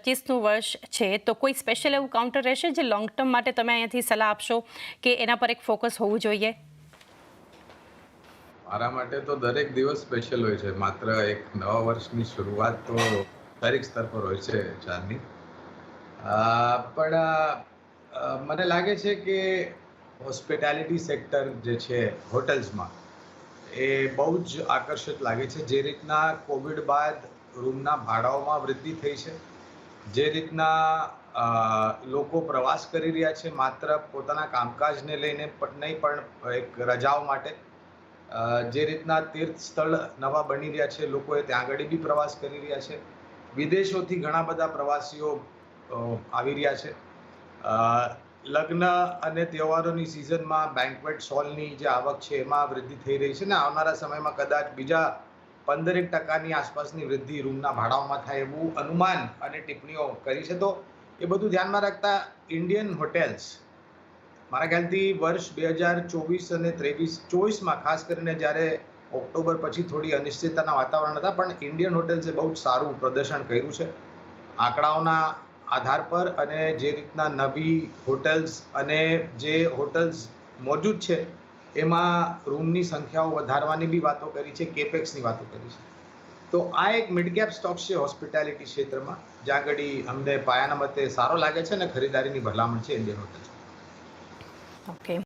2025નું વર્ષ છે, તો કોઈ સ્પેશિયલ એવું કાઉન્ટર રહેશે જે લોંગ ટર્મ માટે તમે અહીંયાથી સલાહ આપશો કે એના પર એક ફોકસ હોવું જોઈએ? મારા માટે તો દરેક દિવસ સ્પેશિયલ હોય છે. માત્ર એક નવા વર્ષની શરૂઆત તો દરેક સ્તર પર હોય છે ચારની. પણ મને લાગે છે કે હોસ્પિટાલિટી સેક્ટર જે છે હોટલ્સમાં એ બહુ જ આકર્ષક લાગે છે. જે રીતના કોવિડ બાદ રૂમના ભાડાઓમાં વૃદ્ધિ થઈ છે, જે રીતના લોકો પ્રવાસ કરી રહ્યા છે માત્ર પોતાના કામકાજને લઈને પણ નહીં, પણ એક રજાઓ માટે, જે રીતના તીર્થ સ્થળ નવા બની રહ્યા છે, લોકોએ ત્યાં આગળ બી પ્રવાસ કરી રહ્યા છે. વિદેશોથી ઘણા બધા પ્રવાસીઓ આવી રહ્યા છે. લગ્ન અને તહેવારોની સિઝનમાં બેન્ક્વેટ હોલની જે આવક છે એમાં વૃદ્ધિ થઈ રહી છે ને આવનારા સમયમાં કદાચ બીજા 15% આસપાસની વૃદ્ધિ રૂમના ભાડાઓમાં થાય એવું અનુમાન અને ટિપ્પણીઓ કરી છે. તો એ બધું ધ્યાનમાં રાખતા ઇન્ડિયન હોટેલ્સ મારા ખ્યાલથી વર્ષ 2024 અને 24માં ખાસ કરીને જ્યારે ઓક્ટોબર પછી થોડી અનિશ્ચિતતાના વાતાવરણ હતા, પણ ઇન્ડિયન હોટેલ્સે બહુ જ સારું પ્રદર્શન કર્યું છે આંકડાઓના આધાર પર. અને જે રીતના નવી હોટેલ્સ અને જે હોટેલ્સ મોજૂદ છે એમાં રૂમની સંખ્યાઓ વધારવાની બી વાતો કરી છે, કેપેક્સની વાતો કરી છે. તો આ એક મિડ કેપ સ્ટોક છે હોસ્પિટાલિટી ક્ષેત્રમાં, જ્યાં આગળ અમને પાયાના મતે સારો લાગે છે અને ખરીદારીની ભલામણ છે ઇન્ડિયન હોટેલ્સ. ઓકે.